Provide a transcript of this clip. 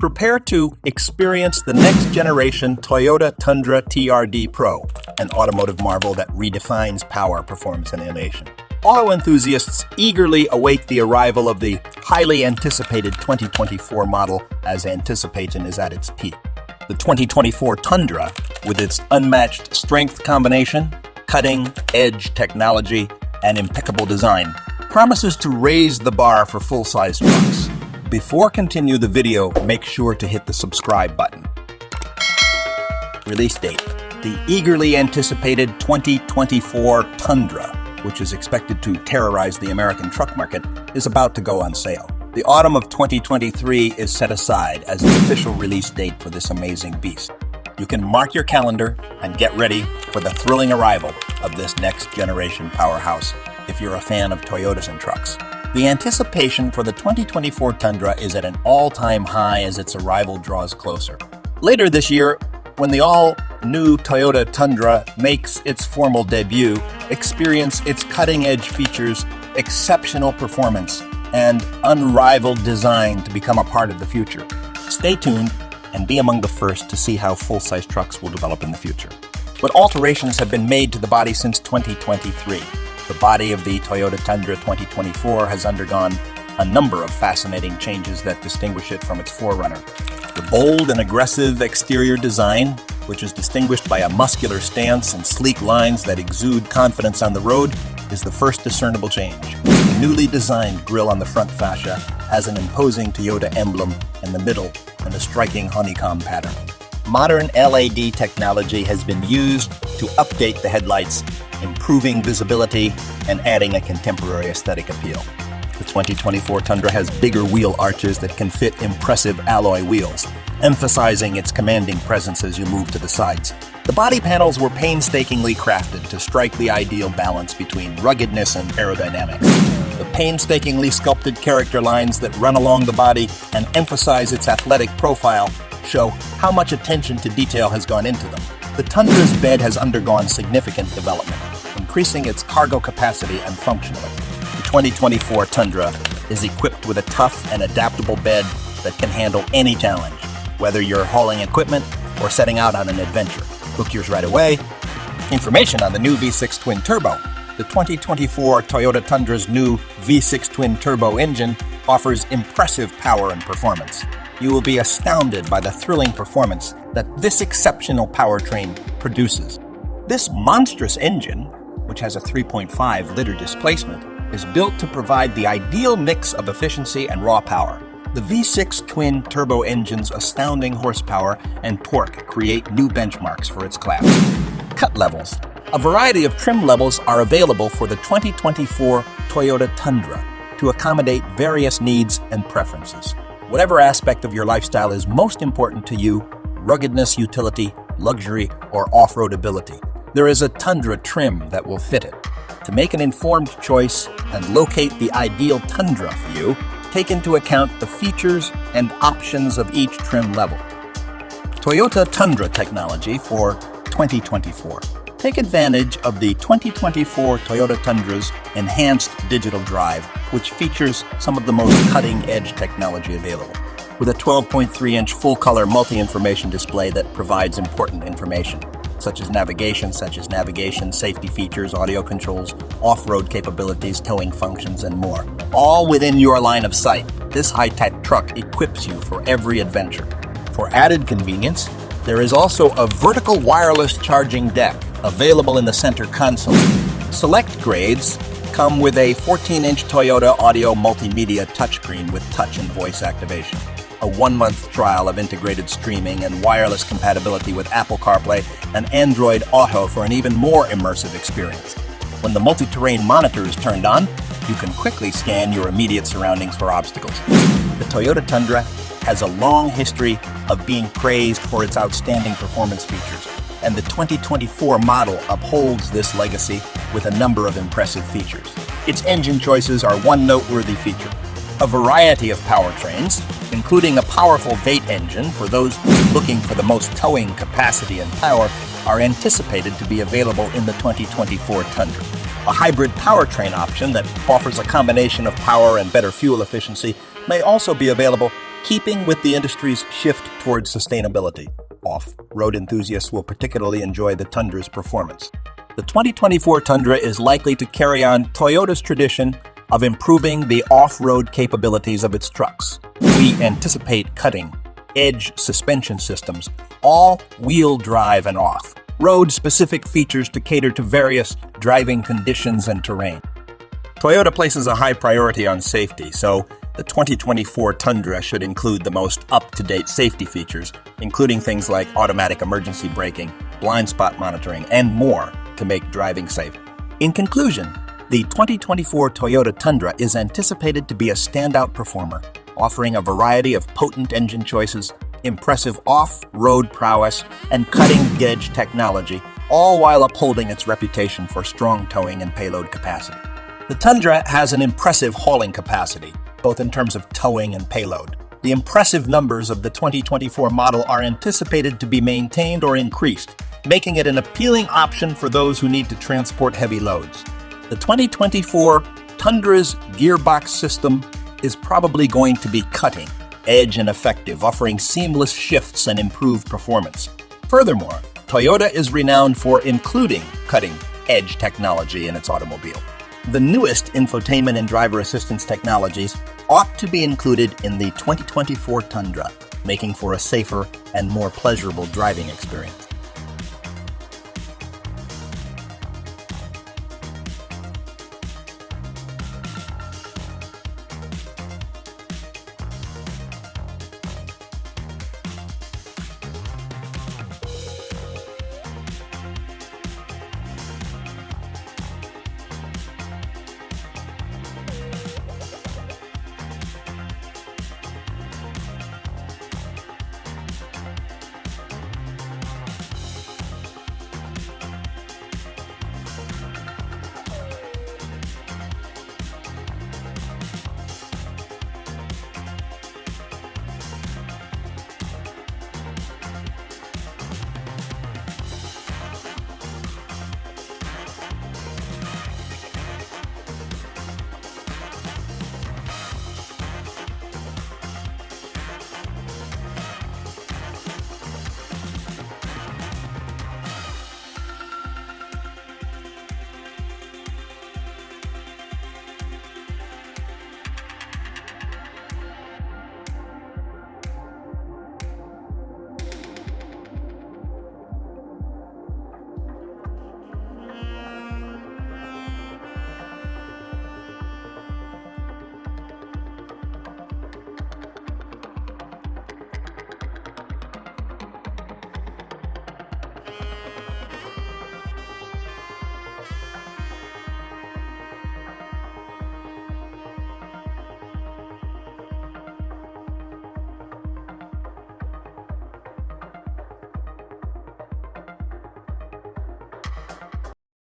Prepare to experience the next generation Toyota Tundra TRD Pro, an automotive marvel that redefines power, performance, and innovation. Auto enthusiasts eagerly await the arrival of the highly anticipated 2024 model as anticipation is at its peak. The 2024 Tundra, with its unmatched strength combination, cutting-edge technology, and impeccable design, promises to raise the bar for full-size trucks. Before continue the video, make sure to hit the subscribe button. Release date: the eagerly anticipated 2024 Tundra, which is expected to terrorize the American truck market, is about to go on sale. The autumn of 2023 is set aside as the official release date for this amazing beast. You can mark your calendar and get ready for the thrilling arrival of this next generation powerhouse if you're a fan of Toyotas and trucks. The anticipation for the 2024 Tundra is at an all-time high as its arrival draws closer. Later this year, when the all-new Toyota Tundra makes its formal debut, experience its cutting-edge features, exceptional performance, and unrivaled design to become a part of the future. Stay tuned and be among the first to see how full-size trucks will develop in the future. But alterations have been made to the body since 2023. The body of the Toyota Tundra 2024 has undergone a number of fascinating changes that distinguish it from its forerunner. The bold and aggressive exterior design, which is distinguished by a muscular stance and sleek lines that exude confidence on the road, is the first discernible change. The newly designed grille on the front fascia has an imposing Toyota emblem in the middle and a striking honeycomb pattern. Modern LED technology has been used to update the headlights, improving visibility and adding a contemporary aesthetic appeal. The 2024 Tundra has bigger wheel arches that can fit impressive alloy wheels, emphasizing its commanding presence as you move to the sides. The body panels were painstakingly crafted to strike the ideal balance between ruggedness and aerodynamics. The painstakingly sculpted character lines that run along the body and emphasize its athletic profile show how much attention to detail has gone into them. The Tundra's bed has undergone significant development, increasing its cargo capacity and functionality. The 2024 Tundra is equipped with a tough and adaptable bed that can handle any challenge, whether you're hauling equipment or setting out on an adventure. Book yours right away. Information on the new V6 Twin Turbo. The 2024 Toyota Tundra's new V6 Twin Turbo engine offers impressive power and performance. You will be astounded by the thrilling performance that this exceptional powertrain produces. This monstrous engine, which has a 3.5-liter displacement, is built to provide the ideal mix of efficiency and raw power. The V6 Twin Turbo engine's astounding horsepower and torque create new benchmarks for its class. Cut levels. A variety of trim levels are available for the 2024 Toyota Tundra to accommodate various needs and preferences. Whatever aspect of your lifestyle is most important to you, ruggedness, utility, luxury, or off-road ability, there is a Tundra trim that will fit it. To make an informed choice and locate the ideal Tundra for you, take into account the features and options of each trim level. Toyota Tundra technology for 2024. Take advantage of the 2024 Toyota Tundra's enhanced digital drive, which features some of the most cutting-edge technology available. With a 12.3-inch full-color multi-information display that provides important information, such as navigation, safety features, audio controls, off-road capabilities, towing functions, and more. All within your line of sight, this high-tech truck equips you for every adventure. For added convenience, there is also a vertical wireless charging deck available in the center console. Select grades come with a 14-inch Toyota audio multimedia touchscreen with touch and voice activation, a 1-month trial of integrated streaming and wireless compatibility with Apple CarPlay and Android Auto for an even more immersive experience. When the multi-terrain monitor is turned on, you can quickly scan your immediate surroundings for obstacles. The Toyota Tundra has a long history of being praised for its outstanding performance features, and the 2024 model upholds this legacy with a number of impressive features. Its engine choices are one noteworthy feature. A variety of powertrains, including a powerful V8 engine for those looking for the most towing capacity and power, are anticipated to be available in the 2024 Tundra. A hybrid powertrain option that offers a combination of power and better fuel efficiency may also be available keeping with the industry's shift towards sustainability. Off-road enthusiasts will particularly enjoy the Tundra's performance. The 2024 Tundra is likely to carry on Toyota's tradition of improving the off-road capabilities of its trucks. We anticipate cutting-edge suspension systems, all-wheel drive and off-road-specific features to cater to various driving conditions and terrain. Toyota places a high priority on safety, so the 2024 Tundra should include the most up-to-date safety features, including things like automatic emergency braking, blind spot monitoring, and more to make driving safe. In conclusion, the 2024 Toyota Tundra is anticipated to be a standout performer, offering a variety of potent engine choices, impressive off-road prowess, and cutting-edge technology, all while upholding its reputation for strong towing and payload capacity. The Tundra has an impressive hauling capacity, both in terms of towing and payload. The impressive numbers of the 2024 model are anticipated to be maintained or increased, making it an appealing option for those who need to transport heavy loads. The 2024 Tundra's gearbox system is probably going to be cutting-edge and effective, offering seamless shifts and improved performance. Furthermore, Toyota is renowned for including cutting-edge technology in its automobile. The newest infotainment and driver assistance technologies ought to be included in the 2024 Tundra, making for a safer and more pleasurable driving experience.